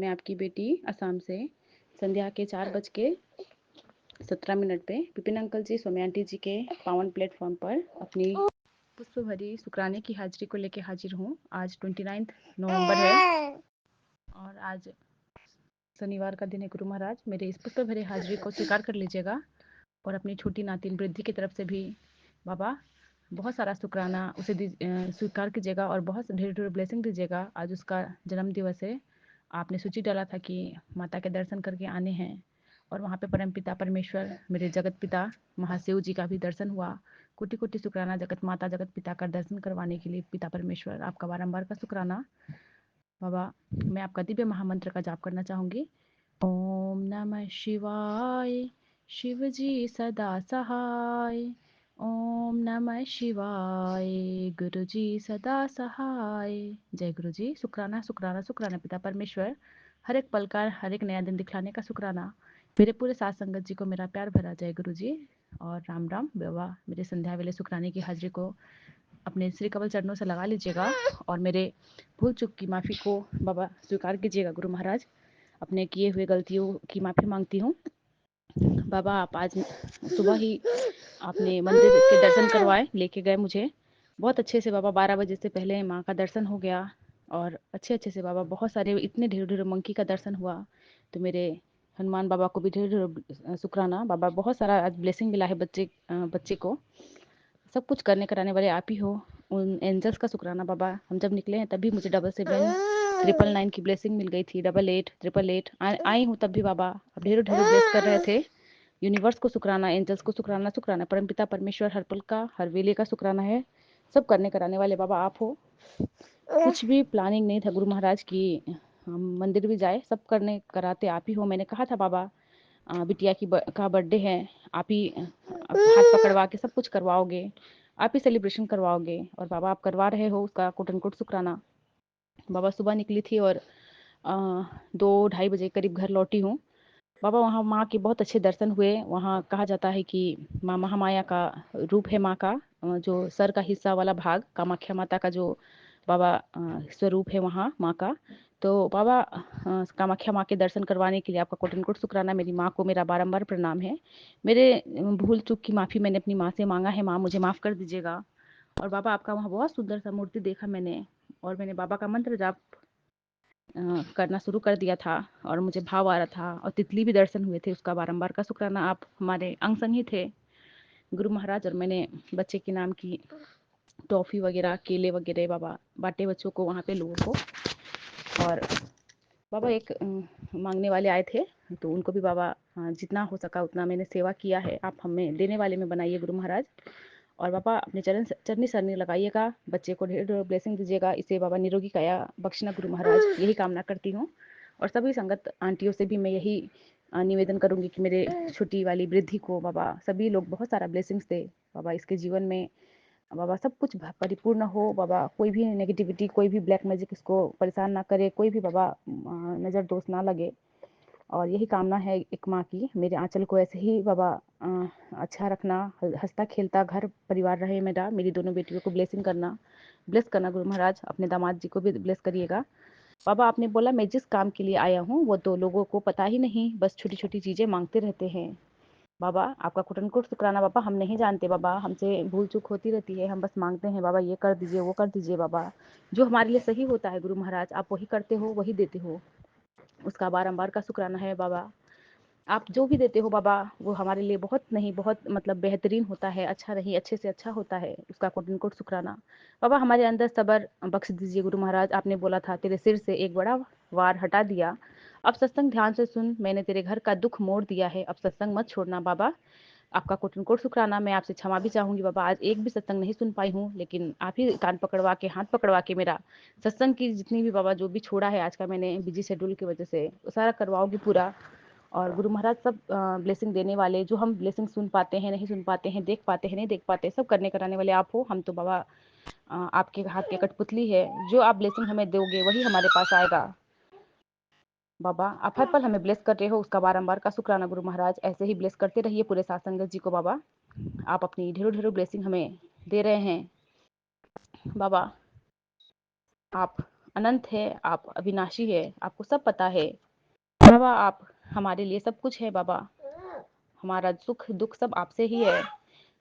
मैं आपकी बेटी असम से संध्या के 4:17 पे विपिन अंकल जी, सौम्या आंटी जी के पावन प्लेटफॉर्म पर अपनी पुष्प भरी शुक्राने की हाजिरी को लेकर हाजिर हूँ। आज 29 नवंबर है और आज शनिवार का दिन है। गुरु महाराज, मेरे इस पुष्प भरे हाजिरी को स्वीकार कर लीजिएगा और अपनी छोटी नातिन वृद्धि की तरफ से भी बाबा बहुत सारा शुक्राना उसे स्वीकार कीजिएगा और बहुत ढेर ढेर ब्लेसिंग दीजिएगा। आज उसका जन्म दिवस है। आपने सूची डाला था कि माता के दर्शन करके आने हैं और वहाँ पे परमपिता परमेश्वर मेरे जगत पिता महाशिव जी का भी दर्शन हुआ। कोटि कोटि शुक्राना जगत माता जगत पिता का दर्शन करवाने के लिए पिता परमेश्वर आपका बारंबार का शुक्राना। बाबा, मैं आपका दिव्य महामंत्र का जाप करना चाहूँगी। ओम नमः शिवाय, शिव जी सदा सहाय। ओम नमः शिवाय, गुरु जी सदा सहाय। जय गुरु जी। शुक्राना शुक्राना शुक्राना पिता परमेश्वर, हर एक पल का हर एक नया दिन दिखलाने का शुक्राना। मेरे पूरे साथ संगत जी को मेरा प्यार भरा जय गुरु जी और राम राम। बाबा, मेरे संध्या वेले शुक्राने की हाजिरी को अपने श्री कमल चरणों से लगा लीजिएगा और मेरे भूल चूक की माफ़ी को बाबा स्वीकार कीजिएगा। गुरु महाराज, अपने किए हुए गलतियों की माफ़ी मांगती हूँ। बाबा, आप आज सुबह ही आपने मंदिर के दर्शन करवाए, लेके गए मुझे बहुत अच्छे से। बाबा, 12 बजे से पहले माँ का दर्शन हो गया और अच्छे से बाबा बहुत सारे इतने ढेर ढेर मंकी का दर्शन हुआ। तो मेरे हनुमान बाबा को भी ढेर ढेर शुक्राना। बाबा, बहुत सारा आज ब्लेसिंग मिला है बच्चे को। सब कुछ करने कराने वाले आप ही हो। उन एंजल्स का शुक्राना बाबा। हम जब निकले हैं तभी मुझे 777 999 की ब्लेसिंग मिल गई थी। 88 888 आई हूँ तब भी बाबा अब ढेरों ढेरों ब्लेस कर रहे थे। यूनिवर्स को शुक्राना, एंजल्स को शुक्राना शुक्राना, परमपिता परमेश्वर हर पल का हर वेले का शुक्राना है। सब करने कराने वाले बाबा आप हो। कुछ भी प्लानिंग नहीं था गुरु महाराज की हम मंदिर भी जाए, सब करने कराते आप ही हो। मैंने कहा था बाबा बिटिया का बर्थडे है, आप ही हाथ पकड़वा के सब कुछ करवाओगे, आप ही सेलिब्रेशन करवाओगे और बाबा आप करवा रहे हो, उसका कोट एंड कोट शुक्राना। बाबा, सुबह निकली थी और 2-2:30 बजे करीब घर लौटी हूँ। बाबा, वहाँ माँ के बहुत अच्छे दर्शन हुए। वहाँ कहा जाता है कि माँ महामाया का रूप है। माँ का जो सर का हिस्सा वाला भाग कामाख्या माता का जो बाबा स्वरूप है वहाँ माँ का। तो बाबा कामाख्या माँ के दर्शन करवाने के लिए आपका कोटन कोट शुक्राना। मेरी माँ को मेरा बारंबार प्रणाम है। मेरे भूल चूक की माफ़ी मैंने अपनी माँ से मांगा है। माँ, मुझे माफ़ कर दीजिएगा। और बाबा, आपका वहाँ बहुत सुंदर सा मूर्ति देखा मैंने और मैंने बाबा का मंत्र जाप करना शुरू कर दिया था और मुझे भाव आ रहा था और तितली भी दर्शन हुए थे। उसका बारंबार का शुक्राना। आप हमारे अंग संग ही थे गुरु महाराज और मैंने बच्चे के नाम की टॉफ़ी वगैरह केले वगैरह बाबा बांटे बच्चों को वहाँ पे लोगों को। और बाबा, एक मांगने वाले आए थे तो उनको भी बाबा जितना हो सका उतना मैंने सेवा किया है। आप हमें देने वाले में बनाइए गुरु महाराज। और बाबा, अपने चरनी सरनी लगाइएगा, बच्चे को ढेर ढेर ब्लेसिंग दीजिएगा, इसे बाबा निरोगी काया बख्शना गुरु महाराज, यही कामना करती हूँ। और सभी संगत आंटियों से भी मैं यही निवेदन करूँगी कि मेरे छोटी वाली वृद्धि को बाबा सभी लोग बहुत सारा ब्लेसिंग्स दे बाबा। इसके जीवन में बाबा सब कुछ परिपूर्ण हो बाबा। कोई भी नेगेटिविटी, कोई भी ब्लैक मैजिक इसको परेशान ना करे, कोई भी बाबा नज़र दोष ना लगे। और यही कामना है एक माँ की, मेरे आंचल को ऐसे ही बाबा अच्छा रखना, हंसता खेलता घर परिवार रहे मेरा। मेरी दोनों बेटियों को ब्लेसिंग करना, ब्लेस करना गुरु महाराज। अपने दामाद जी को भी ब्लेस करिएगा बाबा। आपने बोला मैं जिस काम के लिए आया हूँ वो तो लोगों को पता ही नहीं, बस छोटी छोटी चीज़ें मांगते रहते हैं बाबा। आपका कुटन कोट शुक्राना बाबा। हम नहीं जानते बाबा, हमसे भूल चूक होती रहती है, हम बस मांगते हैं बाबा ये कर दीजिए वो कर दीजिए बाबा। जो हमारे लिए सही होता है गुरु महाराज आप वही करते हो, वही देते हो, उसका बारंबार का शुक्राना है बाबा। आप जो भी देते हो बाबा वो हमारे लिए बहुत नहीं बहुत मतलब बेहतरीन होता है, अच्छा नहीं अच्छे से अच्छा होता है, उसका कोट कोट शुक्राना बाबा। हमारे अंदर सब्र बख्श दीजिए गुरु महाराज। आपने बोला था तेरे सिर से एक बड़ा वार हटा दिया, अब सत्संग ध्यान से सुन, मैंने तेरे घर का दुख मोड़ दिया है, अब सत्संग मत छोड़ना बाबा। आपका कोटन कोट शुक्राना। मैं आपसे क्षमा भी चाहूँगी बाबा, आज एक भी सत्संग नहीं सुन पाई हूँ, लेकिन आप ही कान पकड़वा के हाथ पकड़वा के मेरा सत्संग की जितनी भी बाबा जो भी छोड़ा है आज का मैंने बिजी शेड्यूल की वजह से, वो सारा करवाओगी पूरा। और गुरु महाराज सब ब्लेसिंग देने वाले, जो हम ब्लेसिंग सुन पाते हैं नहीं सुन पाते हैं, देख पाते हैं नहीं देख पाते, सब करने कराने वाले आप हो। हम तो बाबा आपके हाथ की कठपुतली है, जो आप ब्लेसिंग हमें दोगे वही हमारे पास आएगा बाबा। आप हर पल हमें ब्लेस कर रहे हो, उसका बारंबार का शुक्राना गुरु महाराज। ऐसे ही ब्लेस करते रहिए पूरे साथ संगत जी को बाबा। आप अपनी ढेरों ढेरों ब्लेसिंग हमें दे रहे हैं बाबा। आप अनंत है, आप अविनाशी है, आपको सब पता है। बाबा आप हमारे लिए सब कुछ है बाबा, हमारा सुख दुख सब आपसे ही है।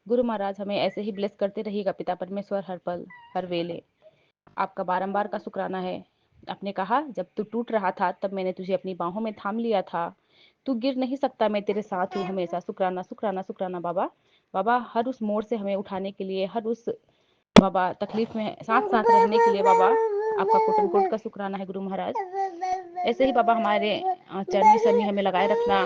गुरु महाराज हमें ऐसे ही ब्लेस करते रहिएगा पिता परमेश्वर, हर पल हर वेले। आपका बारंबार का शुक्राना है। आपने कहा जब तू टूट रहा था तब मैंने तुझे अपनी बाहों में थाम लिया था, तू गिर नहीं सकता, मैं तेरे साथ हूँ हमेशा। शुक्राना शुक्राना शुक्राना बाबा। बाबा हर उस मोड़ से हमें उठाने के लिए, हर उस बाबा तकलीफ में साथ साथ रहने के लिए बाबा आपका कोटन कोट का शुक्राना है गुरु महाराज। ऐसे ही बाबा हमारे चरनी सरनी हमें लगाए रखना,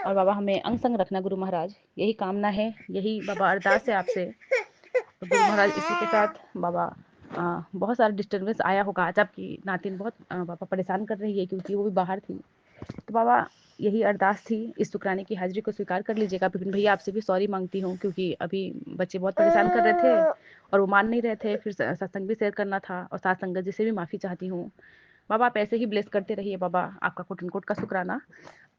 और बाबा हमें अंग संग रखना गुरु महाराज, यही कामना है, यही बाबा अरदास है आपसे। तो गुरु महाराज इसी के साथ बाबा बहुत सारा डिस्टर्बेंस आया होगा आज, आपकी नातिन बहुत बाबा परेशान कर रही है क्योंकि वो भी बाहर थी। तो बाबा यही अरदास थी, इस शुक्राने की हाजिरी को स्वीकार कर लीजिएगा। विपिन भैया आपसे भी सॉरी मांगती हूँ क्योंकि अभी बच्चे बहुत परेशान कर रहे थे और वो मान नहीं रहे थे, फिर सत्संग भी शेयर करना था, और साथ संगत जी से भी माफ़ी चाहती हूँ। बाबा आप ऐसे ही ब्लेस करते रहिए बाबा, आपका कोटन कोट का शुक्राना।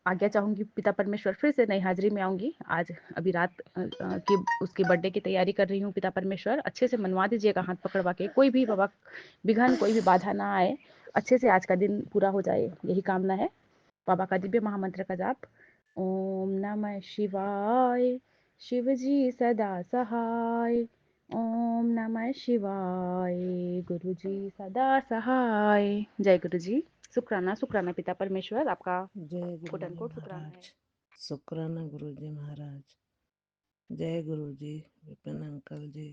आज्ञा चाहूंगी पिता परमेश्वर, फिर से नई हाजिरी में आऊंगी। आज अभी रात की उसकी बर्थडे की तैयारी कर रही हूँ। पिता परमेश्वर अच्छे से मनवा दीजिएगा, हाथ पकड़वा के, कोई भी बाबा विघन कोई भी बाधा ना आए, अच्छे से आज का दिन पूरा हो जाए, यही कामना है। बाबा का दिव्य महामंत्र का जाप। ओम नमः शिवाय, शिव जी सदा सहाय। ओम नमः शिवाय, गुरु जी सदा सहाय। जय गुरु जी। शुक्राना शुक्राना पिता परमेश्वर, आपका जय गुरु कोट जी अनकोट शुक्राना है। महाराज। शुक्राना गुरु जी महाराज। जय गुरु जी, विपिन अंकल जी,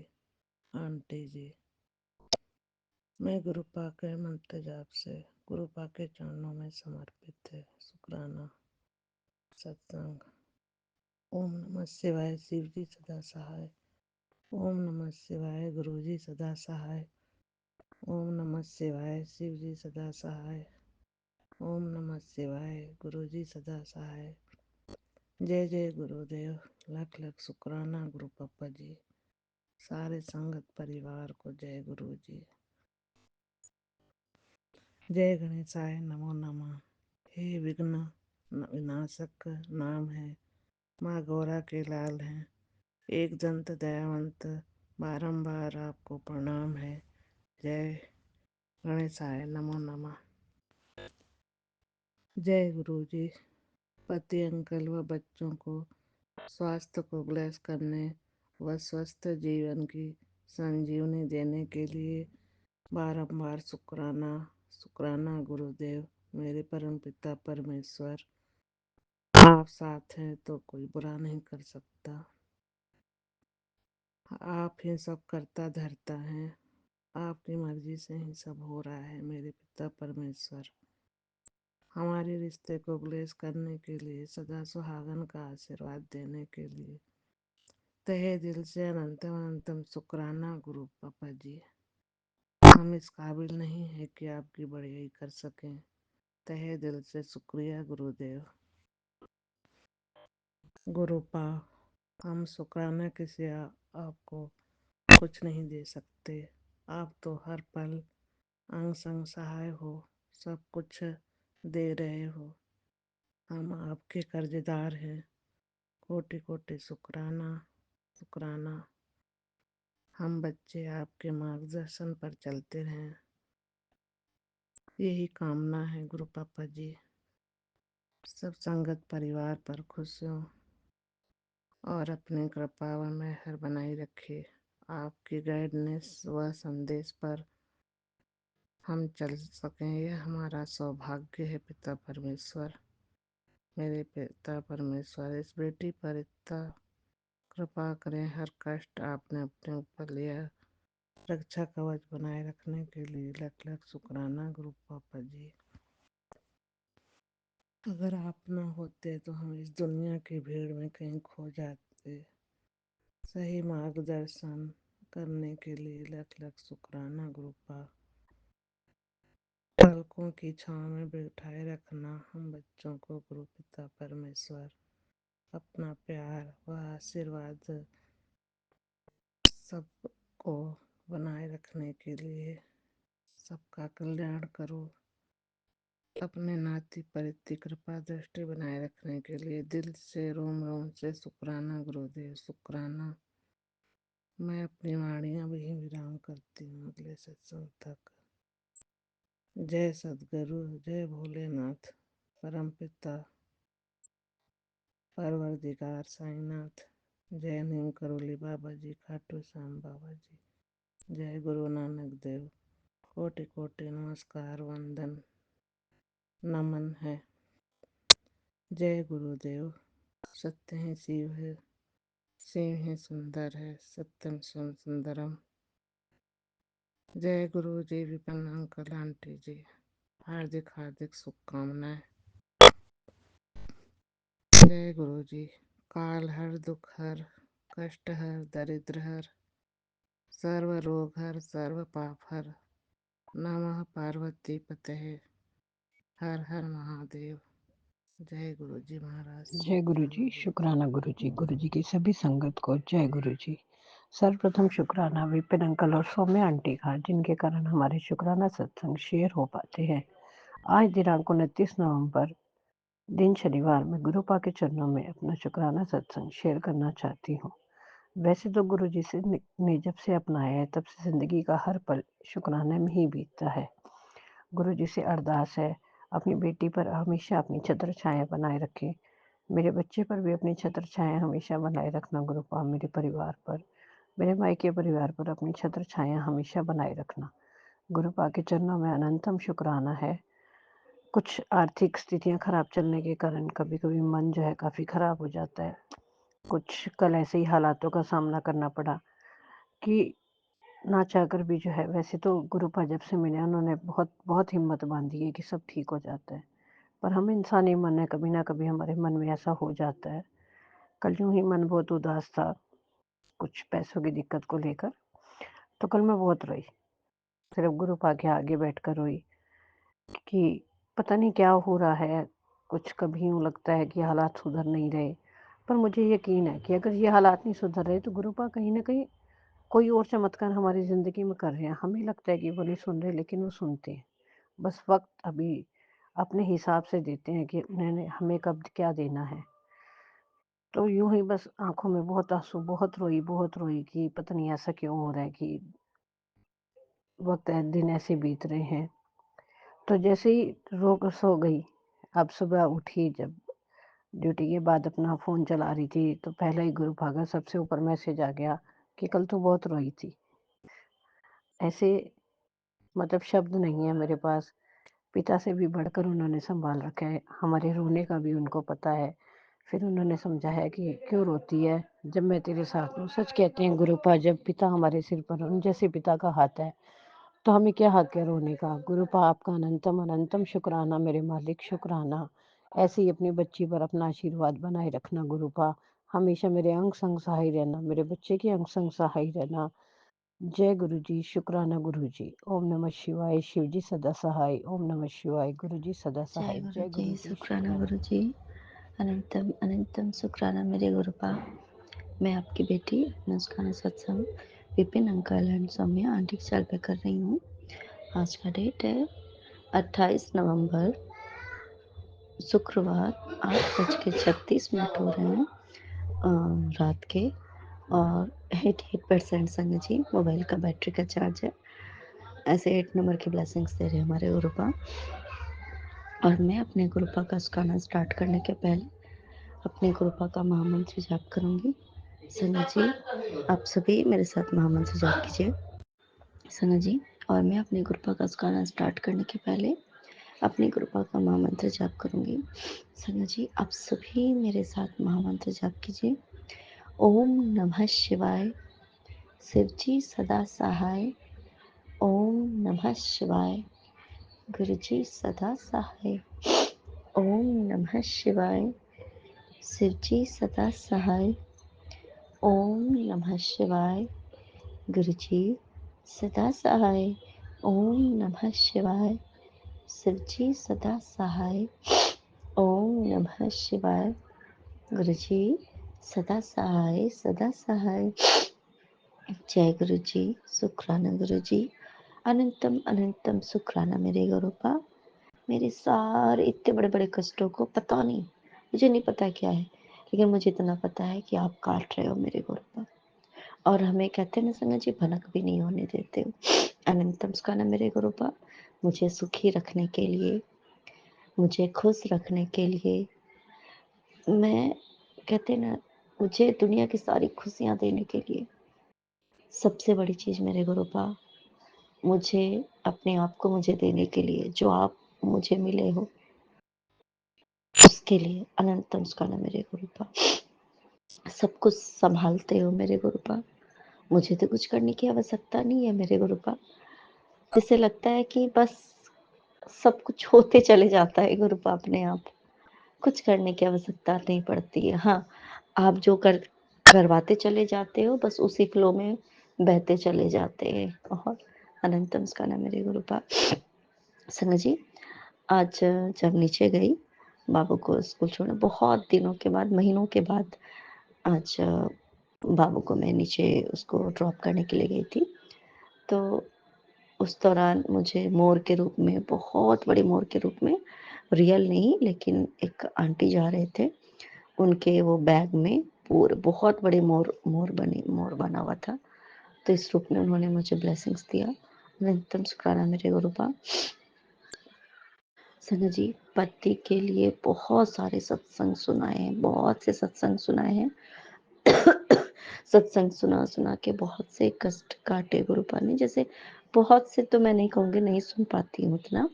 आंटी जी। मैं गुरुपा के मंत्र जाप से गुरुपा के चरणों में समर्पित है। शुक्राना सत्संग। ओम नमः शिवाय, शिव जी सदा सहाय। ओम नमः शिवाय, गुरु जी सदा सहाय। ओम नमः शिवाय, शिव जी सदा सहाय। ओम नमः शिवाय, गुरु जी सदा सहाय। जय जय गुरुदेव। लख लख शुक्राना गुरु पापा जी, सारे संगत परिवार को जय गुरु जी। जय गणेशाय नमो नमः। हे विघ्न विनाशक नाम है, माँ गौरा के लाल हैं, एक दंत दयावंत, बारंबार आपको प्रणाम है। जय गणेशाय नमो नमः। जय गुरु जी। पति अंकल व बच्चों को स्वास्थ्य को ब्लेस करने व स्वस्थ जीवन की संजीवनी देने के लिए बारंबार शुक्राना शुक्राना गुरुदेव, मेरे परम पिता परमेश्वर। आप साथ हैं तो कोई बुरा नहीं कर सकता। आप ही सब करता धरता है, आपकी मर्जी से ही सब हो रहा है मेरे पिता परमेश्वर। हमारे रिश्ते को ब्लेस करने के लिए, सदा सुहागन का आशीर्वाद देने के लिए तहे दिल से अनंतम अनंतम शुक्राना गुरु पापा जी। हम इस काबिल नहीं है कि आपकी बढ़ियाई कर सकें। तहे दिल से शुक्रिया गुरुदेव। गुरुपा हम शुक्राना किसी आपको कुछ नहीं दे सकते। आप तो हर पल अंग संग सहाय हो, सब कुछ दे रहे हो। हम आपके कर्जदार हैं। कोटि कोटि शुक्राना शुक्राना। हम बच्चे आपके मार्गदर्शन पर चलते रहें, यही कामना है गुरु पापा जी। सब संगत परिवार पर खुशियों और अपनी कृपा व मेहर बनाई रखे। आपकी गाइडनेस व संदेश पर हम चल सकें, यह हमारा सौभाग्य है पिता परमेश्वर। मेरे पिता परमेश्वर इस बेटी पर इतना कृपा करें, हर कष्ट आपने अपने ऊपर लिया, रक्षा कवच बनाए रखने के लिए लख लख शुक्राना गुरु पापा जी। अगर आप न होते तो हम इस दुनिया की भीड़ में कहीं खो जाते। सही मार्गदर्शन करने के लिए लख लख शुक्राना गुरु पापा। पलकों की छांव में बैठाए रखना हम बच्चों को गुरु पिता परमेश्वर। अपना प्यार व आशीर्वाद सबको बनाए रखने के लिए, सबका कल्याण करो। अपने नाती पर इतनी कृपा दृष्टि बनाए रखने के लिए दिल से रोम रोम से शुक्राना गुरुदेव शुक्राना। मैं अपनी वाणियाँ भी विराम करती हूँ अगले सत्संग तक। जय सद्गुरु, जय भोलेनाथ, परम पिता परवरदिगार साईंनाथ। जय नीम करोली बाबा जी, खाटू श्याम बाबा जी। जय गुरु नानक देव। कोटि कोटि नमस्कार वंदन नमन है। जय गुरुदेव। सत्य है शिव है, शिव है सुंदर है, सत्यम शिवम सुंदरम। जय गुरु जी, विपिन अंकल आंटी जी, हार्दिक हार्दिक शुभकामनाएं। जय गुरु जी। काल हर, दुख हर, कष्ट हर, दरिद्र हर, सर्व रोग हर, सर्व पाप हर। नमः पार्वती पते, हर हर महादेव। जय गुरु जी महाराज, जय गुरु शुक्राना जी, गुरु जी। शुक्राना गुरु जी की सभी संगत को जय गुरु जी। सर्वप्रथम शुक्राना विपिन अंकल और सौम्या आंटी का, जिनके कारण हमारे शुक्राना सत्संग शेयर हो पाते हैं। आज दिनांक 29 नवंबर, दिन शनिवार में गुरुपा के चरणों में अपना शुक्राना सत्संग शेयर करना चाहती हूँ। वैसे तो गुरु जी से ने जब से अपनाया है तब से जिंदगी का हर पल शुक्राने में ही बीतता है। गुरु जी से अरदास है, अपनी बेटी पर हमेशा अपनी छत्र छाया बनाए रखें। मेरे बच्चे पर भी अपनी छत्र छाया हमेशा बनाए रखना गुरुपा। मेरे परिवार पर, मेरे मायके परिवार पर अपनी छत्र छाया हमेशा बनाए रखना। गुरुपा के चरणों में अनंतम शुक्राना है। कुछ आर्थिक स्थितियां खराब चलने के कारण कभी कभी मन जो है काफी खराब हो जाता है। कुछ कल ऐसे ही हालातों का सामना करना पड़ा कि ना चाहकर भी जो है, वैसे तो गुरुपा जब से मिले उन्होंने बहुत बहुत हिम्मत बांधी है कि सब ठीक हो जाता है, पर हम इंसानी मन है, कभी ना कभी हमारे मन में ऐसा हो जाता है। कल यूं ही मन बहुत उदास था कुछ पैसों की दिक्कत को लेकर, तो कल मैं बहुत रोई। सिर्फ गुरुपा के आगे बैठकर रोई कि पता नहीं क्या हो रहा है। कुछ कभी यूं लगता है कि हालात सुधर नहीं रहे, पर मुझे यकीन है कि अगर ये हालात नहीं सुधर रहे तो गुरुपा कहीं ना कहीं कोई और चमत्कार हमारी ज़िंदगी में कर रहे हैं। हमें लगता है कि वो नहीं सुन रहे, लेकिन वो सुनते हैं। बस वक़्त अभी अपने हिसाब से देते हैं कि उन्होंने हमें कब क्या देना है। तो यूँ ही बस आँखों में बहुत आँसू, बहुत रोई कि पता नहीं ऐसा क्यों हो रहा है कि वक़्त दिन ऐसे बीत रहे हैं। तो जैसे ही रो कर सो गई, अब सुबह उठी जब ड्यूटी के बाद अपना फ़ोन चला रही थी, तो पहला ही गुरुपा का सबसे ऊपर मैसेज आ गया कि कल तो बहुत रोई थी। ऐसे मतलब शब्द नहीं है मेरे पास। पिता से भी बढ़कर उन्होंने सँभाल रखा है, हमारे रोने का भी उनको पता है। फिर उन्होंने समझाया कि क्यों रोती है जब मैं तेरे साथ हूँ। सच कहते हैं गुरुपा, जब पिता हमारे सिर पर उन जैसे पिता का हाथ है तो हमें क्या हक है रोने का। गुरुपा आपका अनंतम अनंतम शुक्राना मेरे मालिक, शुक्राना। ऐसे ही अपनी बच्ची पर अपना आशीर्वाद बनाए रखना गुरुपा। हमेशा मेरे अंग संग सहाय रहना, मेरे बच्चे के अंग संग सहाय रहना। जय गुरु जी, शुक्राना गुरु जी। ओम नमः शिवाय, शिव जी सदा सहाय। ओम नमः शिवाय, गुरु जी सदा जय सहाय। गुरु जय जी, गुरु जी, शुक्राना शुक्राना। गुरु जी। अनंतम अनंतम शुक्राना मेरे गुरुपा। मैं आपकी बेटी मुस्कान सत्संग Vipin uncle and Saumya aunty के साथ पे कर रही हूँ। आज का डेट है 28 नवंबर, शुक्रवार। 8:36 हो रहे हैं रात के। और 88% संग जी मोबाइल का बैटरी का चार्ज है। ऐसे 8 नंबर की ब्लेसिंग्स दे रहे हैं हमारे गुरुपा। और मैं अपने गुरुपा का गाना स्टार्ट करने के पहले अपने गुरुपा का महामंत्र जाप करूंगी। संगत जी, आप सभी मेरे साथ महामंत्र जाप कीजिए। संगत जी, और मैं अपने गुरुपा का गाना स्टार्ट करने के पहले अपने गुरुपा का महामंत्र जाप करूंगी। संगत जी, आप सभी मेरे साथ महामंत्र जाप कीजिए। ओम नमः शिवाय, शिव जी सदा सहाय। ओम नमः शिवाय, गुरु जी सदा सहाय। ओम नमः शिवाय, शिव जी सदा सहाय। ओम नमः शिवाय, गुरु जी सदा सहाय। ओम नमः शिवाय, शिव जी सदा सहाय। ओम नमः शिवाय, गुरु जी सदा सहाय, सदा सहाय। जय गुरु जी, शुक्राना गुरु जी। अनंतम अनंतम शुक्राना मेरे गुरुपा। मेरे सारे इतने बड़े बड़े कष्टों को पता नहीं, मुझे नहीं पता क्या है, लेकिन मुझे इतना पता है कि आप काट रहे हो मेरे गुरुपा। और हमें कहते हैं ना संगत जी, भनक भी नहीं होने देते हो। अनंतम सुखाना मेरे गुरुपा, मुझे सुखी रखने के लिए, मुझे खुश रखने के लिए, मैं कहते ना, मुझे दुनिया की सारी खुशियाँ देने के लिए, सबसे बड़ी चीज़ मेरे गुरुपा, मुझे अपने आप को मुझे देने के लिए, जो आप मुझे मिले हो उसके लिए अनंतम सुखाना मेरे गुरुपा। सब कुछ संभालते हो मेरे गुरुपा, मुझे तो कुछ करने की आवश्यकता नहीं है मेरे गुरुपा। जिसे लगता है कि बस सब कुछ होते चले जाता है गुरुपा अपने आप, कुछ करने की आवश्यकता नहीं पड़ती है। हाँ, आप जो करवाते चले जाते हो बस उसी फ्लो में बहते चले जाते हैं। और अनंतम सुखाना मेरे गुरुपा। संग जी, आज जब नीचे गई बाबू को स्कूल छोड़ने, बहुत दिनों के बाद, महीनों के बाद आज बाबू को मैं नीचे उसको ड्रॉप करने के लिए गई थी। तो उस दौरान मुझे मोर के रूप में, बहुत बड़े मोर के रूप में, रियल नहीं लेकिन एक आंटी जा रहे थे, उनके वो बैग में पूरे बहुत बड़े मोर बना हुआ था। तो इस रूप में उन्होंने मुझे ब्लेसिंग्स दिया। अनंतम शुक्राना मेरे गुरुपा। संग जी, पति के लिए बहुत सारे सत्संग सुनाए हैं, बहुत से सत्संग सुनाए हैं। सत्संग सुना सुना के बहुत से कष्ट काटे गुरुपा ने। जैसे बहुत से तो मैं नहीं कहूँगी, नहीं सुन पाती हूँ उतना,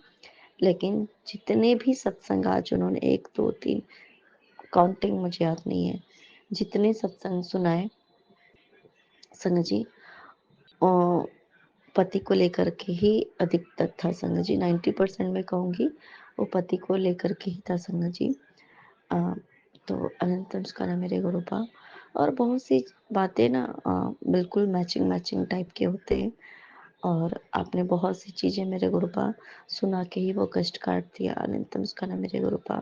लेकिन जितने भी सत्संग आज उन्होंने 1 2 3 काउंटिंग मुझे याद नहीं है, जितने सत्संग सुनाए संग जी, पति को लेकर के ही अधिकतर था संग जी। 90% मैं कहूँगी वो पति को लेकर के ही था संग जी। तो अनंत नमस्कार मेरे गुरुपा। और बहुत सी बातें ना बिल्कुल मैचिंग टाइप के होते हैं। और आपने बहुत सी चीज़ें मेरे गुरुपा सुना के ही वो कष्ट काट दिया। अनंत नमस्कार मेरे गुरुपा।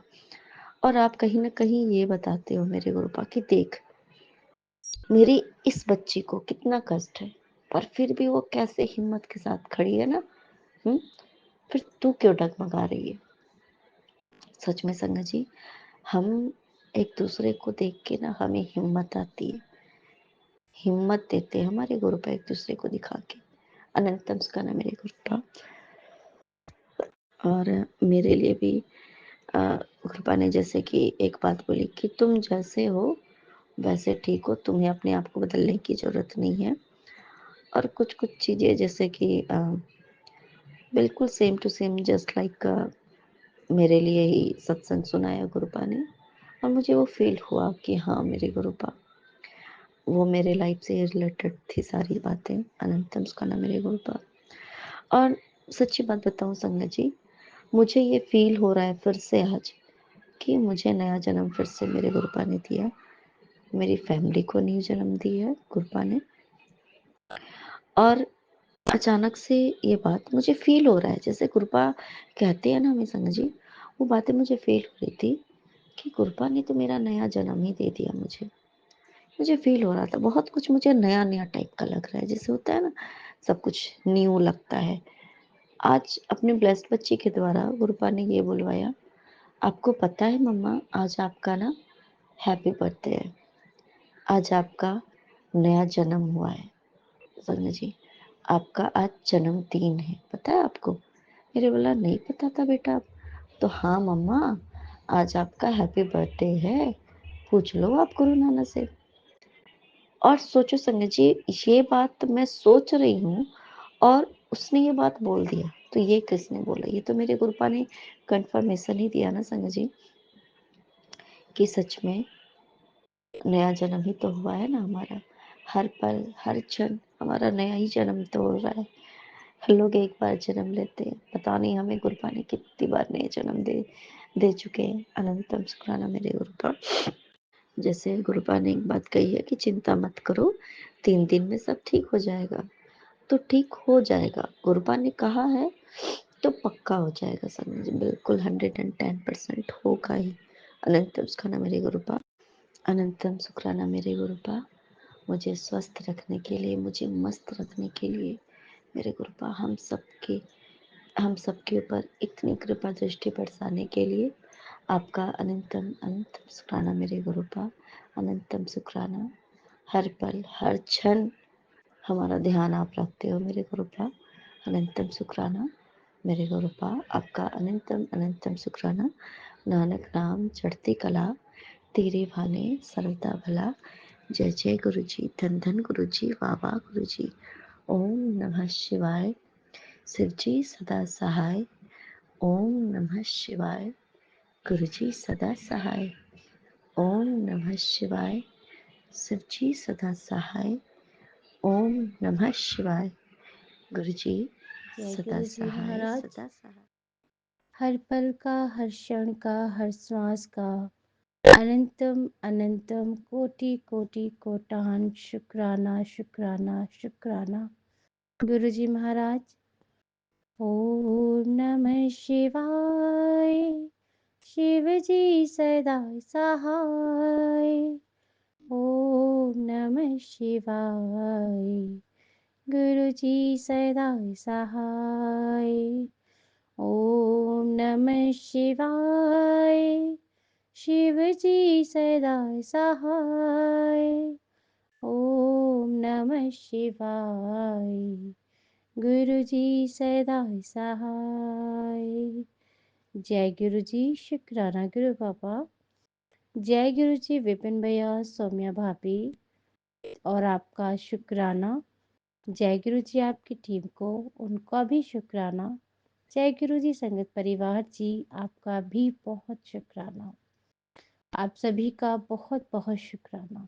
और आप कहीं ना कहीं ये बताते हो मेरे गुरुपा कि देख, मेरी इस बच्ची को कितना कष्ट है, पर फिर भी वो कैसे हिम्मत के साथ खड़ी है ना। फिर तू क्यों डगमगा रही है। सच में संगत जी, हम एक दूसरे को देख के ना हमें हिम्मत आती है, हिम्मत देते हैं हमारे गुरुपा एक दूसरे को दिखा के। अनंतम सुखाना मेरे गुरुपा। और मेरे लिए भी गुरुपा ने जैसे कि एक बात बोली कि तुम जैसे हो वैसे ठीक हो, तुम्हें अपने आप को बदलने की जरूरत नहीं है। और कुछ कुछ चीज़ें जैसे कि बिल्कुल same to same just like मेरे लिए ही सत्संग सुनाया गुरुपा ने। और मुझे वो फील हुआ कि हाँ, मेरे गुरुपा वो मेरे लाइफ से रिलेटेड थी सारी बातें। अनंतम सुखाना मेरे गुरुपा। और सच्ची बात बताऊं संगत जी, मुझे ये फील हो रहा है फिर से आज कि मुझे नया जन्म फिर से मेरे गुरुपा ने दिया, मेरी फैमिली को न्यू जन्म दी है गुरुपा ने। और अचानक से ये बात मुझे फील हो रहा है, जैसे गुरुपा कहते हैं ना हमें संगत जी, वो बातें मुझे फील हो रही थी कि गुरुपा ने तो मेरा नया जन्म ही दे दिया मुझे फील हो रहा था। बहुत कुछ मुझे नया नया टाइप का लग रहा है, जैसे होता है ना, सब कुछ न्यू लगता है। आज अपने ब्लेस्ड बच्ची के द्वारा गुरुपा ने ये बुलवाया, आपको पता है मम्मा, आज आपका ना हैप्पी बर्थडे है, आज आपका नया जन्म हुआ है। संजय जी, आपका आज जन्मदिन है, पता है आपको। मेरे बोला नहीं पता था बेटा। तो हाँ मम्मा, आज आपका हैप्पी बर्थडे है, पूछ लो आप गुरु नानक से। और सोचो संगत जी, ये बात मैं सोच रही हूँ और उसने ये बात बोल दिया, तो ये किसने बोला, ये तो मेरे गुरुपा ने कंफर्मेशन ही दिया ना संगत जी, कि सच में नया जन्म ही तो हुआ है ना हमारा। हर पल हर क्षण हमारा नया ही जन्म तो हो रहा है। हम लोग एक बार जन्म लेते हैं, पता नहीं हमें गुरुपा ने कितनी बार नए जन्म दे दे चुके हैं। अनंतम शुक्राना मेरे गुरुपा। जैसे गुरुपा ने एक बात कही है कि चिंता मत करो, 3 दिन में सब ठीक हो जाएगा। तो ठीक हो जाएगा, गुरुपा ने कहा है तो पक्का हो जाएगा समझ, बिल्कुल 110% होगा ही। अनंतम सुखाना मेरे गुरुपा। अनंतम शुक्राना मेरे गुरुपा। मुझे स्वस्थ रखने के लिए, मुझे मस्त रखने के लिए मेरे गुरुपा, हम सबके ऊपर इतनी कृपा दृष्टि बरसाने के लिए आपका अनंतम अनंतम शुक्राना मेरे गुरुपा। अनंतम शुक्राना। हर पल हर क्षण हमारा ध्यान आप रखते हो मेरे गुरुपा। अनंतम शुक्राना मेरे गुरुपा, आपका अनंतम अनंतम शुक्राना। नानक नाम चढ़ती कला, तेरे भाने सरलता भला। जय जय गुरु जी, धन धन गुरु जी, वाह वाह गुरु जी। ओम नमः शिवाय। शिव जी सदा सहाय। ओम नमः शिवाय। गुरु जी सदा सहाय। ओम नमः शिवाय। शिव जी सदा सहाय। ओम नमः शिवाय। गुरु जी जय सदा गुरु जी सहाय, महाराज। सदा सहाय। हर पल का, हर क्षण का, हर श्वास का अनंतम अनंतम कोटि कोटि कोटान शुक्राना शुक्राना शुक्राना गुरु जी महाराज। ओम नमः शिवाय। शिव जी सदा सहाय। ओम नमः शिवाय। गुरु जी सदा सहाय। ओम नमः शिवाय। शिव जी सदा सहाय। ओम नमः शिवाय। गुरु जी सदा सहाय। जय गुरु जी, शुक्राना गुरु बाबा। जय गुरु जी विपिन भैया, सौम्या भाभी और आपका शुक्राना। जय गुरु जी आपकी टीम को, उनका भी शुक्राना। जय गुरु जी संगत परिवार जी, आपका भी बहुत शुक्राना। आप सभी का बहुत बहुत शुक्राना।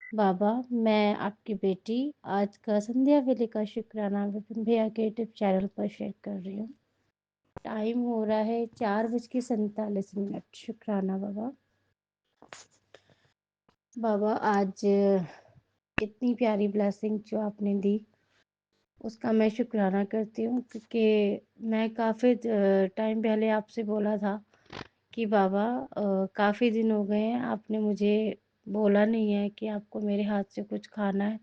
बाबा, मैं आपकी बेटी आज का संध्या वेले का शुक्राना विपिन भैया के यूट्यूब चैनल पर शेयर कर रही हूँ। टाइम हो रहा है 4:47। शुक्राना बाबा। बाबा, आज इतनी प्यारी ब्लेसिंग जो आपने दी, उसका मैं शुक्राना करती हूँ, क्योंकि मैं काफ़ी टाइम पहले आपसे बोला था कि बाबा काफ़ी दिन हो गए हैं, आपने मुझे बोला नहीं है कि आपको मेरे हाथ से कुछ खाना है।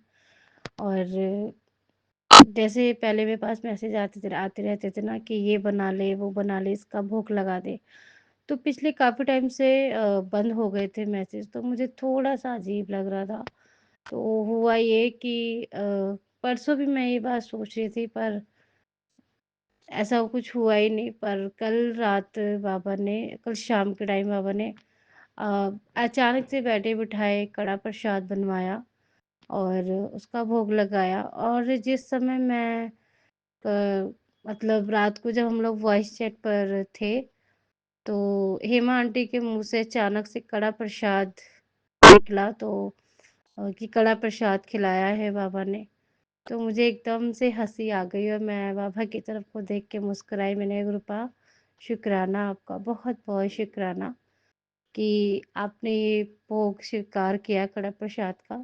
और जैसे पहले मेरे पास मैसेज आते रहते थे ना कि ये बना ले, वो बना ले, इसका भोग लगा दे। तो पिछले काफ़ी टाइम से बंद हो गए थे मैसेज, तो मुझे थोड़ा-सा अजीब लग रहा था। तो हुआ ये कि परसों भी मैं ये बात सोच रही थी, पर ऐसा कुछ हुआ ही नहीं। पर कल शाम के टाइम बाबा ने अचानक से बैठे बिठाए कड़ा प्रसाद बनवाया और उसका भोग लगाया। और जिस समय मैं मतलब रात को जब हम लोग वॉइस चैट पर थे, तो हेमा आंटी के मुंह से अचानक से कड़ा प्रसाद निकला, तो कि कड़ा प्रसाद खिलाया है बाबा ने। तो मुझे एकदम से हंसी आ गई और मैं बाबा की तरफ को देख के मुस्कुराई। मैंने, गुरुपा शुक्राना आपका, बहुत बहुत शुक्राना कि आपने ये भोग स्वीकार किया कड़ा प्रसाद का।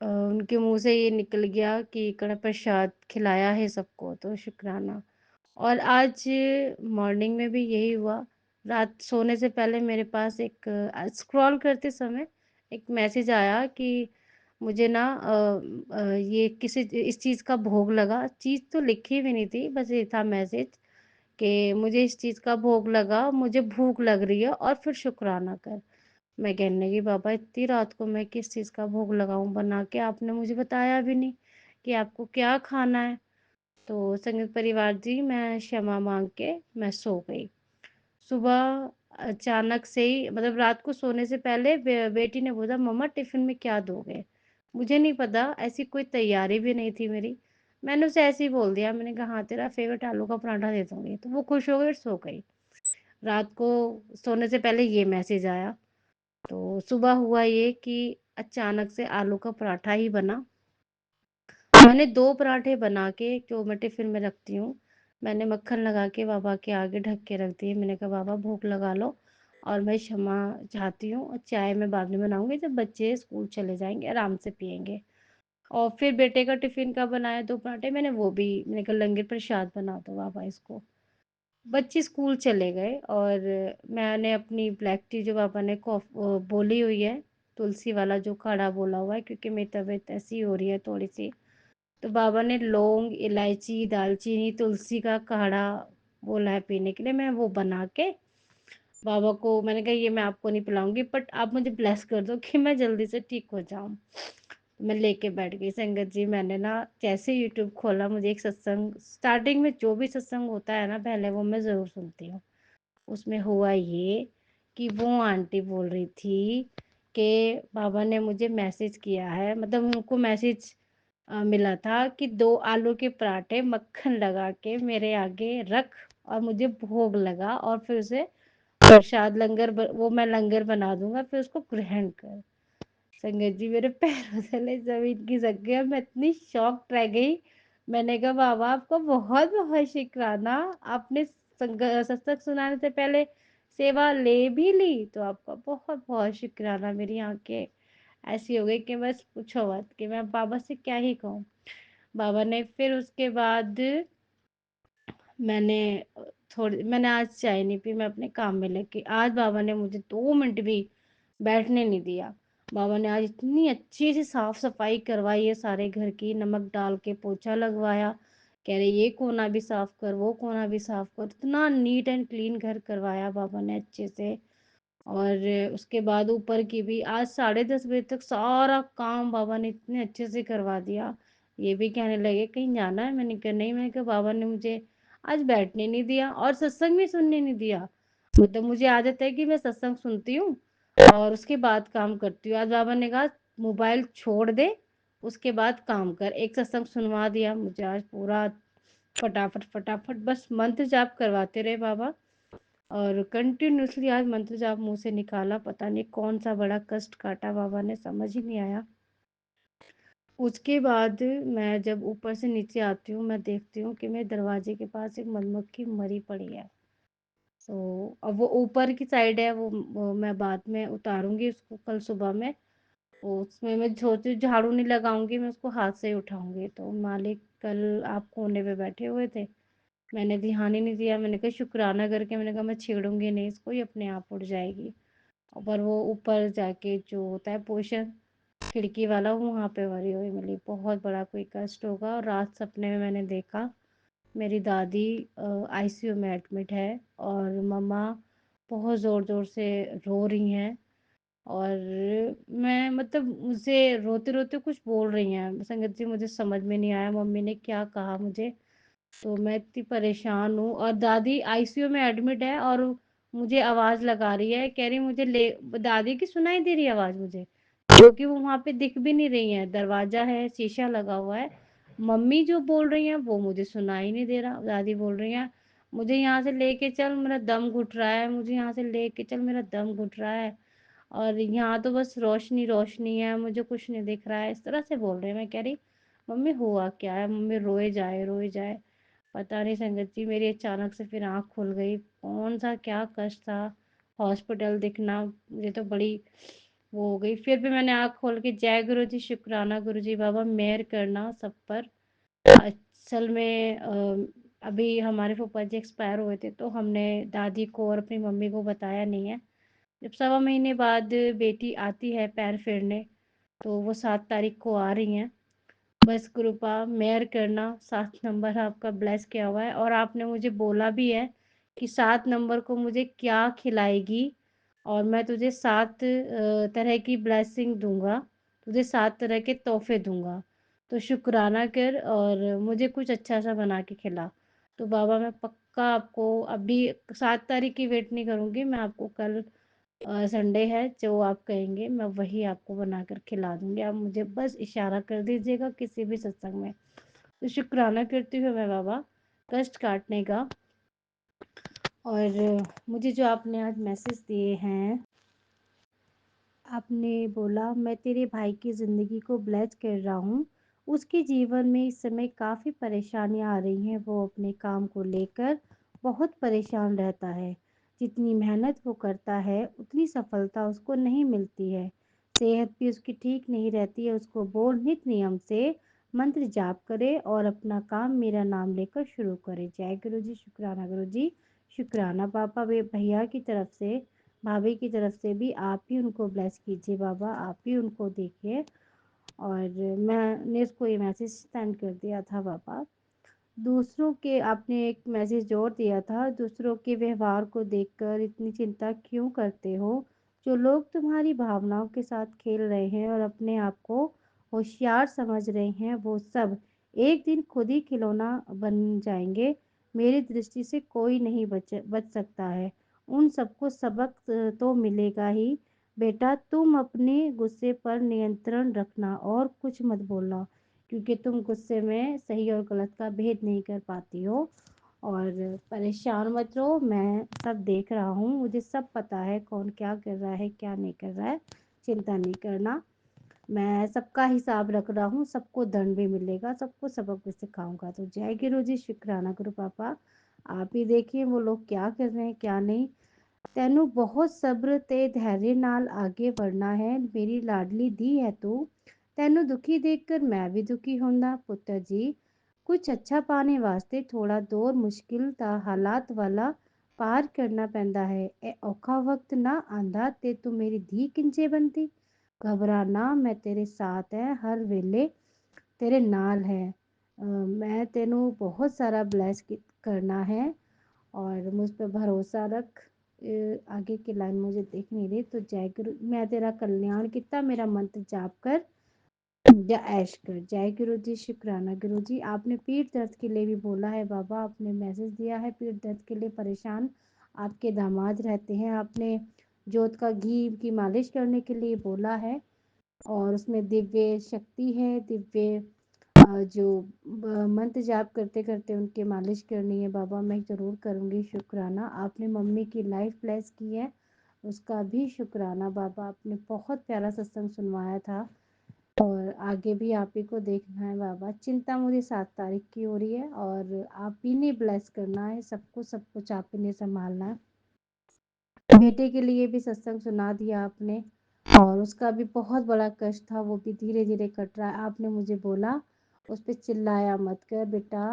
उनके मुंह से ये निकल गया कि कड़ा प्रसाद खिलाया है सबको, तो शुक्राना। और आज मॉर्निंग में भी यही हुआ। रात सोने से पहले मेरे पास एक स्क्रॉल करते समय एक मैसेज आया कि मुझे ना ये किसी इस चीज़ का भोग लगा। चीज़ तो लिखी भी नहीं थी, बस ये था मैसेज कि मुझे इस चीज़ का भोग लगा, मुझे भूख लग रही है और फिर शुक्राना कर। मैं कहने लगी, बाबा इतनी रात को मैं किस चीज़ का भोग लगाऊं बना के, आपने मुझे बताया भी नहीं कि आपको क्या खाना है। तो संगत परिवार जी, मैं क्षमा मांग के मैं सो गई। सुबह अचानक से ही, मतलब रात को सोने से पहले बेटी ने बोला, मम्मा टिफ़िन में क्या दोगे? मुझे नहीं पता, ऐसी कोई तैयारी भी नहीं थी मेरी। मैंने उसे ऐसे ही बोल दिया, मैंने कहा हाँ तेरा फ़ेवरेट आलू का पराठा दे दूँगी। तो वो खुश हो गई और सो गई। रात को सोने से पहले ये मैसेज आया। तो सुबह हुआ ये कि अचानक से आलू का पराठा ही बना। मैंने 2 पराठे बना के, जो मैं टिफ़िन में रखती हूँ, मैंने मक्खन लगा के बाबा के आगे ढक के रख दिए। मैंने कहा बाबा भूख लगा लो और मैं क्षमा चाहती हूँ, और चाय मैं बाद में बनाऊँगी, जब बच्चे स्कूल चले जाएँगे आराम से पिएँगे। और फिर बेटे का टिफ़िन का बनाया 2 पराठे, मैंने कहा लंगर प्रसाद बना दो बाबा इसको। बच्चे स्कूल चले गए और मैंने अपनी ब्लैक टी, जो पापा ने बोली हुई है, तुलसी वाला जो काढ़ा बोला हुआ है, क्योंकि मेरी तबीयत ऐसी हो रही है थोड़ी सी। तो बाबा ने लौंग, इलायची, दालचीनी, तुलसी का काढ़ा बोला है पीने के लिए। मैं वो बना के बाबा को, मैंने कहा ये मैं आपको नहीं पिलाऊंगी, बट आप मुझे ब्लेस कर दो कि मैं जल्दी से ठीक हो जाऊं। मैं लेके बैठ गई संगत जी। मैंने ना जैसे यूट्यूब खोला, मुझे एक सत्संग, स्टार्टिंग में जो भी सत्संग होता है ना पहले, वो मैं ज़रूर सुनती हूँ। उसमें हुआ ये कि वो आंटी बोल रही थी कि बाबा ने मुझे मैसेज किया है, मतलब उनको मैसेज मिला था कि 2 आलू के पराठे मक्खन लगा के मेरे आगे रख और मुझे भोग लगा, और फिर उसे प्रसाद वो मैं लंगर बना दूंगा, फिर उसको ग्रहण कर। संगत जी, मेरे पैरों तले जमीन खिसक गया। मैं इतनी शॉक्ड रह गई। मैंने कहा बाबा आपका बहुत बहुत शुक्राना, आपने सत्संग सुनाने से पहले सेवा ले भी ली, तो आपका बहुत बहुत शुक्राना। मेरी आंखें ऐसी हो गई कि बस पूछो मत, कि मैं बाबा से क्या ही कहूँ। बाबा ने फिर उसके बाद मैंने मैंने आज चाय नहीं पी, मैं अपने काम में लगी। आज बाबा ने मुझे 2 मिनट भी बैठने नहीं दिया। बाबा ने आज इतनी अच्छी सी साफ सफाई करवाई है सारे घर की, नमक डाल के पोछा लगवाया, कह रहे ये कोना भी साफ कर, वो कोना भी साफ कर, इतना नीट एंड क्लीन घर करवाया बाबा ने अच्छे से। और उसके बाद ऊपर की भी आज 10:30 बजे तक सारा काम बाबा ने इतने अच्छे से करवा दिया। ये भी कहने लगे कहीं जाना है, मैंने कहा नहीं। मैंने कहा बाबा ने मुझे आज बैठने नहीं दिया और सत्संग भी सुनने नहीं दिया। मतलब मुझे आदत है कि मैं सत्संग सुनती हूँ और उसके बाद काम करती हूँ। आज बाबा ने कहा मोबाइल छोड़ दे, उसके बाद काम कर। एक सत्संग सुनवा दिया मुझे आज पूरा, फटाफट फटाफट बस मंत्र जाप करवाते रहे बाबा। और कंटिन्यूअसली आज मंत्र जाप मुंह से निकाला, पता नहीं कौन सा बड़ा कष्ट काटा बाबा ने, समझ ही नहीं आया। उसके बाद मैं जब ऊपर से नीचे आती हूँ, मैं देखती हूँ कि मेरे दरवाजे के पास एक मधुमक्खी मरी पड़ी है। तो अब वो ऊपर की साइड है, वो मैं बाद में उतारूंगी उसको कल सुबह में। वो उसमें मैं सोची झाड़ू नहीं लगाऊंगी, मैं उसको हाथ से ही उठाऊंगी। तो मालिक कल आप कोने पे बैठे हुए थे, मैंने ध्यान ही नहीं दिया। मैंने कहा शुक्राना करके, मैंने कहा मैं छेड़ूंगी नहीं इसको, ये अपने आप उड़ जाएगी। पर वो ऊपर जाके जो होता है पोर्शन खिड़की वाला, वो वहाँ पे मरी हुई मिली। बहुत बड़ा कोई कष्ट होगा। और रात सपने में मैंने देखा मेरी दादी आईसीयू में एडमिट है और मम्मा बहुत ज़ोर ज़ोर से रो रही हैं। और मैं मतलब मुझे रोते रोते कुछ बोल रही हैं संगत जी, मुझे समझ में नहीं आया मम्मी ने क्या कहा मुझे। तो मैं इतनी परेशान हूँ। और दादी आईसीयू में एडमिट है और मुझे आवाज़ लगा रही है, कह रही मुझे ले, दादी की सुनाई दे रही है आवाज़ मुझे, क्योंकि वो वहाँ पे दिख भी नहीं रही है, दरवाजा है, शीशा लगा हुआ है। मम्मी जो बोल रही हैं वो मुझे सुनाई नहीं दे रहा। दादी बोल रही हैं मुझे यहाँ से लेके चल, मेरा दम घुट रहा है, मुझे यहाँ से लेके चल, मेरा दम घुट रहा है, और यहाँ तो बस रोशनी रोशनी है, मुझे कुछ नहीं दिख रहा है, इस तरह से बोल रहे हैं। मैं कह रही मम्मी हुआ क्या है, मम्मी रोए जाए रोए जाए। पता नहीं संगत जी, मेरी अचानक से फिर आँख खुल गई। कौन सा क्या कष्ट था, हॉस्पिटल दिखना, मुझे तो बड़ी वो हो गई। फिर भी मैंने आँख खोल के जय गुरु जी, शुक्राना गुरु जी, बाबा मेहर करना सब पर। असल में अभी हमारे फूफा जी एक्सपायर हुए थे, तो हमने दादी को और अपनी मम्मी को बताया नहीं है। जब 1.25 महीने बाद बेटी आती है पैर फेरने, तो वो 7 तारीख को आ रही हैं। बस कृपा मेहर करना, 7 नंबर आपका ब्लेस किया हुआ है। और आपने मुझे बोला भी है कि 7 नंबर को मुझे क्या खिलाएगी, और मैं तुझे 7 तरह की ब्लेसिंग दूंगा, तुझे 7 तरह के तोहफे दूंगा, तो शुक्राना कर और मुझे कुछ अच्छा सा बना के खिला। तो बाबा मैं पक्का आपको अभी 7 तारीख की वेट नहीं करूँगी, मैं आपको कल संडे है जो आप कहेंगे मैं वही आपको बनाकर खिला दूंगी। आप मुझे बस इशारा कर दीजिएगा किसी भी सत्संग में। तो शुक्राना करती हूँ मैं बाबा कष्ट काटने का। और मुझे जो आपने आज मैसेज दिए हैं, आपने बोला मैं तेरे भाई की ज़िंदगी को ब्लेस कर रहा हूँ, उसके जीवन में इस समय काफ़ी परेशानियाँ आ रही हैं, वो अपने काम को लेकर बहुत परेशान रहता है। जितनी मेहनत वो करता है उतनी सफलता उसको नहीं मिलती है। सेहत भी उसकी ठीक नहीं रहती है। उसको बोल नित नियम से मंत्र जाप करे और अपना काम मेरा नाम लेकर शुरू करे। जय गुरु जी, शुक्राना गुरु जी, शुक्राना पापा। वे भैया की तरफ से, भाभी की तरफ से भी आप ही उनको ब्लेस कीजिए बाबा, आप ही उनको देखिए। और मैंने इसको ये मैसेज सेंड कर दिया था बाबा। दूसरों के, आपने एक मैसेज जोड़ दिया था, दूसरों के व्यवहार को देखकर इतनी चिंता क्यों करते हो? जो लोग तुम्हारी भावनाओं के साथ खेल रहे हैं और अपने आप को होशियार समझ रहे हैं वो सब एक दिन खुद ही खिलौना बन जाएंगे। मेरी दृष्टि से कोई नहीं बच सकता है। उन सबको सबक तो मिलेगा ही। बेटा तुम अपने गुस्से पर नियंत्रण रखना और कुछ मत बोलना, क्योंकि तुम गुस्से में सही और गलत का भेद नहीं कर पाती हो। और परेशान मत रहो, मैं सब देख रहा हूँ, मुझे सब पता है कौन क्या कर रहा है क्या नहीं कर रहा है। चिंता नहीं करना, मैं सबका हिसाब रख रहा हूँ, सबको दंड भी मिलेगा, सबको सबक भी सिखाऊंगा। तो जय गुरु जी, शुक्राना गुरु पापा। आप ही देखिए वो लोग क्या कर रहे हैं क्या नहीं। ਤੈਨੂੰ ਬਹੁਤ ਸਬਰ ਤੇ ਧੈर्य ਨਾਲ ਆਗੇ बढ़ना है, मेरी लाडली धी है तू। ਤੈਨੂੰ दुखी देखकर मैं भी दुखी ਹੁੰਦਾ ਪੁੱਤਰ जी। कुछ अच्छा पाने वास्ते थोड़ा दौर मुश्किल ता हालात वाला पार करना पैंदा है। ਇਹ ਔਖਾ वक्त ना आंदा ते तू मेरी धी किंजे बनती। घबरा ना, मैं तेरे साथ है, हर वेले तेरे नाल है। मैं तेनू बहुत सारा ब्लेस करना है और मुझ पे भरोसा रख। आगे की लाइन मुझे दिख नहीं रही, तो जय गुरु, मैं तेरा कल्याण किता, मेरा मंत्र जाप कर या ऐश कर। जय गुरु जी, शुक्राना गुरु जी। आपने पीठ दर्द के लिए भी बोला है बाबा, आपने मैसेज दिया है पीठ दर्द के लिए परेशान आपके दामाद रहते हैं। आपने जोत का घी की मालिश करने के लिए बोला है और उसमें दिव्य शक्ति है, दिव्य जो मंत्र जाप करते करते उनकी मालिश करनी है बाबा, मैं ज़रूर करूँगी। शुक्राना। आपने मम्मी की लाइफ ब्लेस की है, उसका भी शुक्राना बाबा। आपने बहुत प्यारा सत्संग सुनवाया था और आगे भी आप ही को देखना है बाबा। चिंता मुझे 7 तारीख की हो रही है और आप ही ने ब्लेस करना है सबको, सब कुछ आप ही ने संभालना है। बेटे के लिए भी सत्संग सुना दिया आपने और उसका भी बहुत बड़ा कष्ट था, वो भी धीरे धीरे कट रहा है। आपने मुझे बोला उस पर चिल्लाया मत कर बेटा,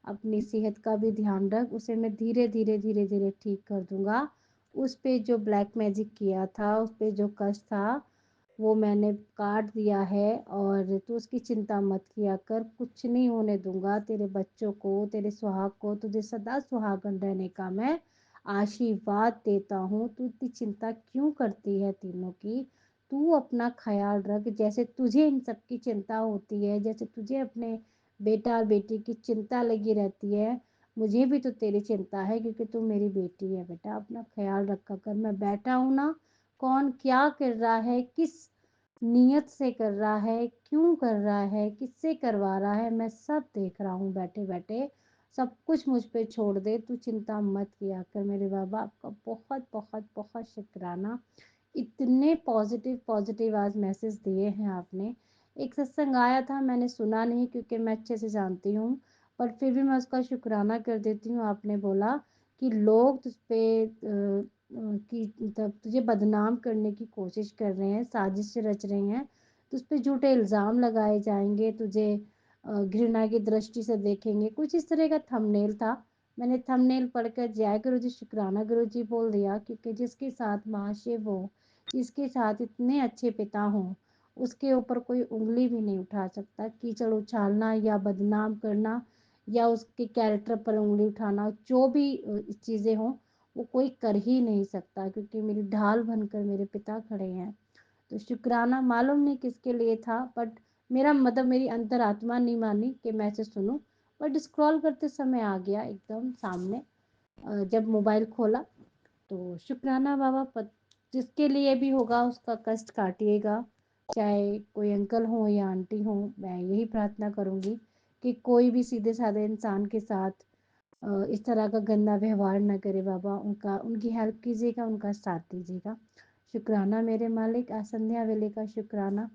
अपनी सेहत का भी ध्यान रख, उसे मैं धीरे धीरे धीरे धीरे ठीक कर दूंगा। उस पे जो ब्लैक मैजिक किया था, उस पे जो कष्ट था, वो मैंने काट दिया है और तू उसकी चिंता मत किया कर, कुछ नहीं होने दूंगा। तेरे बच्चों को, तेरे सुहाग को, तुझे सदा सुहागन रहने का मैं आशीर्वाद देता हूँ। तू इतनी चिंता क्यों करती है तीनों की। तू अपना ख्याल रख, जैसे तुझे इन सब की चिंता होती है, जैसे तुझे अपने बेटा और बेटी की चिंता लगी रहती है, मुझे भी तो तेरी चिंता है, क्योंकि तू मेरी बेटी है। बेटा अपना ख्याल रखा कर। मैं बैठा हूँ ना, कौन क्या कर रहा है, किस नियत से कर रहा है, क्यों कर रहा है, किससे करवा रहा है, मैं सब देख रहा हूँ बैठे बैठे। सब कुछ मुझ पे छोड़ दे, तू चिंता मत किया कर मेरे बाबा। आपका बहुत बहुत बहुत शुक्राना। इतने पॉजिटिव पॉजिटिव आज मैसेज दिए हैं आपने। एक सत्संग आया था, मैंने सुना नहीं क्योंकि मैं अच्छे से जानती हूँ, पर फिर भी मैं उसका शुक्राना कर देती हूँ। आपने बोला कि लोग तुझ पे कि मतलब तुझे बदनाम करने की कोशिश कर रहे हैं, साजिश रच रहे हैं, तुझ पे झूठे इल्ज़ाम लगाए जाएंगे, तुझे घृणा की दृष्टि से देखेंगे, कुछ इस तरह का थंबनेल था। मैंने थंबनेल पढ़कर जय गुरु जी, शुक्राना गुरु जी बोल दिया, क्योंकि जिसके साथ महाशिव हो, जिसके साथ इतने अच्छे पिता हों, उसके ऊपर कोई उंगली भी नहीं उठा सकता। कीचड़ उछालना या बदनाम करना या उसके कैरेक्टर पर उंगली उठाना, जो भी चीज़ें हों, वो कोई कर ही नहीं सकता, क्योंकि मेरी ढाल बनकर मेरे पिता खड़े हैं। तो शुक्राना मालूम नहीं किसके लिए था, बट मेरा मतलब मेरी अंतरात्मा नहीं मानी कि मैं इसे सुनूं, बट स्क्रॉल करते समय आ गया एकदम सामने। जब मोबाइल खोला तो शुक्राना बाबा, जिसके लिए भी होगा उसका कष्ट काटिएगा, चाहे कोई अंकल हो या आंटी हो। मैं यही प्रार्थना करूँगी कि कोई भी सीधे साधे इंसान के साथ इस तरह का गंदा व्यवहार न करे बाबा। उनका उनकी हेल्प कीजिएगा, उनका साथ दीजिएगा। शुक्राना मेरे मालिक। आज संध्या वेले का शुक्राना।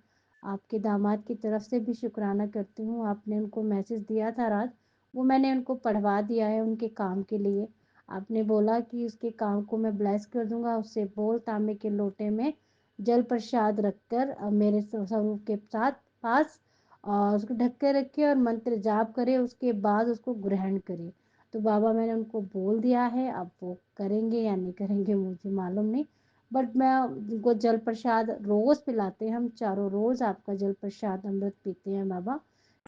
आपके दामाद की तरफ से भी शुक्राना करती हूँ। आपने उनको मैसेज दिया था रात, वो मैंने उनको पढ़वा दिया है उनके काम के लिए। आपने बोला कि उसके काम को मैं ब्लेस कर दूंगा, उससे बोल तांबे के लोटे में जल प्रसाद रखकर मेरे स्वरूप के साथ पास और उसको ढक कर रखे और मंत्र जाप करे, उसके बाद उसको ग्रहण करे। तो बाबा मैंने उनको बोल दिया है, अब वो करेंगे या नहीं करेंगे मुझे मालूम नहीं, बट मैं उनको जल प्रसाद रोज़ पिलाते हैं, हम चारों रोज़ आपका जल प्रसाद अमृत पीते हैं बाबा।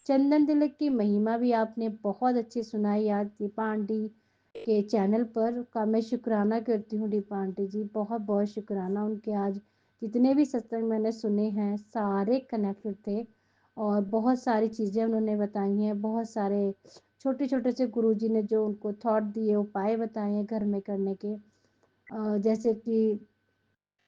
चंदन तिलक की महिमा भी आपने बहुत अच्छी सुनाई आज दीपा आंटी के चैनल पर, का मैं शुक्राना करती हूँ। दीपा आंटी जी बहुत बहुत शुक्राना, उनके आज जितने भी सत्संग मैंने सुने हैं सारे कनेक्टेड थे और बहुत सारी चीज़ें उन्होंने बताई हैं, बहुत सारे छोटे-छोटे से गुरुजी ने जो उनको थॉट दिए, उपाय बताए हैं घर में करने के। जैसे कि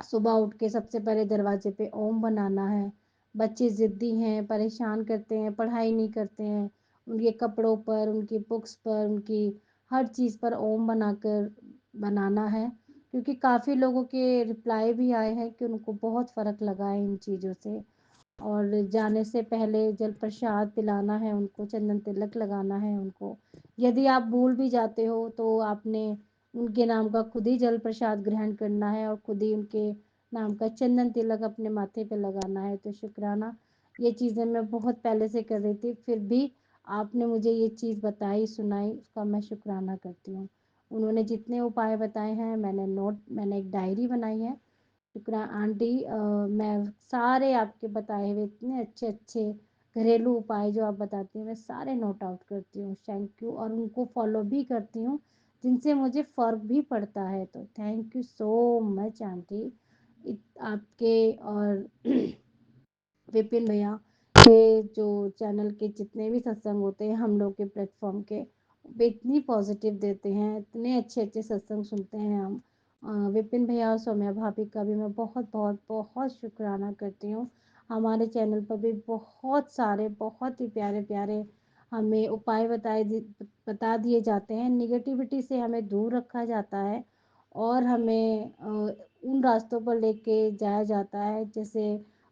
सुबह उठ के सबसे पहले दरवाजे पे ओम बनाना है। बच्चे ज़िद्दी हैं, परेशान करते हैं, पढ़ाई नहीं करते हैं। उनके कपड़ों पर, उनकी बुक्स पर, उनकी हर चीज़ पर ओम बनाकर बनाना है। क्योंकि काफ़ी लोगों के रिप्लाई भी आए हैं कि उनको बहुत फ़र्क लगा है इन चीज़ों से। और जाने से पहले जल प्रसाद पिलाना है उनको, चंदन तिलक लगाना है उनको। यदि आप भूल भी जाते हो तो आपने उनके नाम का खुद ही जल प्रसाद ग्रहण करना है और खुद ही उनके नाम का चंदन तिलक अपने माथे पे लगाना है। तो शुक्राना, ये चीज़ें मैं बहुत पहले से कर रही थी, फिर भी आपने मुझे ये चीज़ बताई, सुनाई, उसका मैं शुक्राना करती हूँ। उन्होंने जितने उपाय बताए हैं मैंने एक डायरी बनाई है। शुक्रा आंटी, मैं सारे आपके बताए हुए इतने अच्छे-अच्छे घरेलू उपाय जो आप बताती हैं, मैं सारे नोट आउट करती हूँ। थैंक यू, और उनको फ़ॉलो भी करती हूँ, जिनसे मुझे फ़र्क भी पड़ता है। तो thank you so much aunty. आपके और विपिन भैया के जो चैनल के जितने भी सत्संग होते हैं हम लोग के प्लेटफॉर्म के, वे इतनी पॉजिटिव देते हैं, इतने अच्छे-अच्छे सत्संग सुनते हैं हम। विपिन भैया और सौम्या भाभी का भी मैं बहुत शुक्राना करती हूँ। हमारे चैनल पर भी बहुत सारे बहुत ही प्यारे-प्यारे हमें उपाय बता दिए जाते हैं। नेगेटिविटी से हमें दूर रखा जाता है और हमें उन रास्तों पर लेके जाया जाता है। जैसे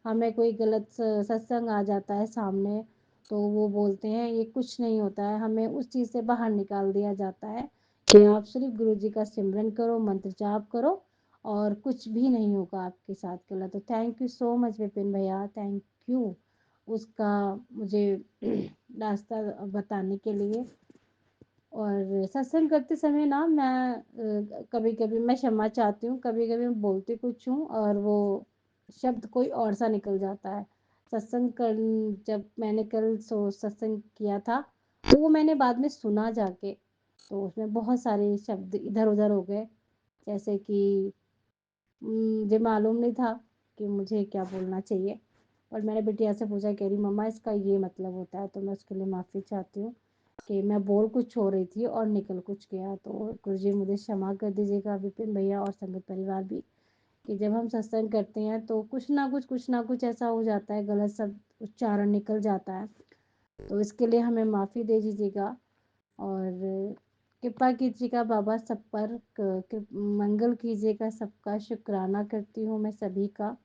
हमें कोई गलत सत्संग आ जाता है सामने, तो वो बोलते हैं ये कुछ नहीं होता है, हमें उस चीज़ से बाहर निकाल दिया जाता है कि आप सिर्फ गुरु जी का सिमरन करो, मंत्र जाप करो और कुछ भी नहीं होगा आपके साथ गलत। तो thank you so much Vipin भैया, थैंक यू उसका मुझे रास्ता बताने के लिए। और सत्संग करते समय ना मैं कभी-कभी मैं क्षमा चाहती हूँ, कभी-कभी मैं बोलती कुछ हूँ और वो शब्द कोई और सा निकल जाता है। सत्संग कर जब मैंने कल सत्संग किया था, तो वो मैंने बाद में सुना जाके, तो उसमें बहुत सारे शब्द इधर-उधर हो गए। जैसे कि मुझे मालूम नहीं था कि मुझे क्या बोलना चाहिए और मैंने बिटिया से पूछा, कह रही मम्मा इसका ये मतलब होता है, तो मैं उसके लिए माफ़ी चाहती हूँ कि मैं बोल कुछ हो रही थी और निकल कुछ गया। तो गुरुजी मुझे क्षमा कर दीजिएगा, विपिन भैया और संगत परिवार भी, कि जब हम सत्संग करते हैं तो कुछ ना कुछ ऐसा हो जाता है, गलत शब्द उच्चारण निकल जाता है, तो इसके लिए हमें माफ़ी दे दीजिएगा और कृपा कीजिएगा बाबा, सब पर मंगल कीजिएगा, सबका शुक्राना करती हूँ मैं सभी का।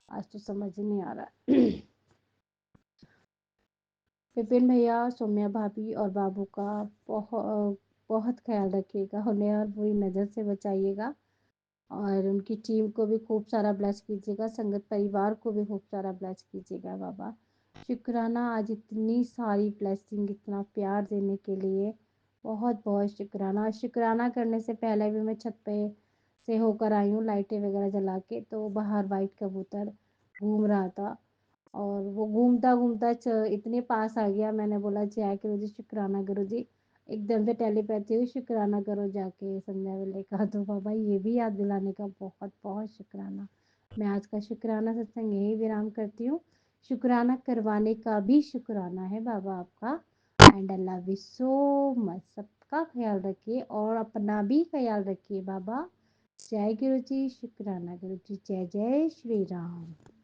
आज तो समझ ही नहीं आ रहा है। विपिन भैया, सौम्या भाभी और बाबू का बहुत ख्याल रखिएगा, उन्हें और बुरी नज़र से बचाइएगा और उनकी टीम को भी खूब सारा ब्लेस कीजिएगा, संगत परिवार को भी खूब सारा ब्लेस कीजिएगा बाबा। शुक्राना आज इतनी सारी ब्लेसिंग, इतना प्यार देने के लिए बहुत बहुत शुक्राना। शुक्राना करने से पहले भी मैं छत पे से होकर आई हूँ लाइटें वगैरह जला के, तो बाहर वाइट कबूतर घूम रहा था और वो घूमता घूमता इतने पास आ गया, मैंने बोला जय करो जी, शुक्राना करो जी। एकदम से टेलीपैथी हुई, शुक्राना करो जाके संध्या वेले का। तो बाबा ये भी याद दिलाने का बहुत बहुत शुक्राना। मैं आज का शुक्राना सत्संग यही विराम करती हूँ। शुक्राना करवाने का भी शुक्राना है बाबा आपका। And I love you so much. सबका ख्याल रखिए और अपना भी ख्याल रखिए बाबा। जय गुरु जी, शुक्राना गुरु जी, जय जय श्री राम।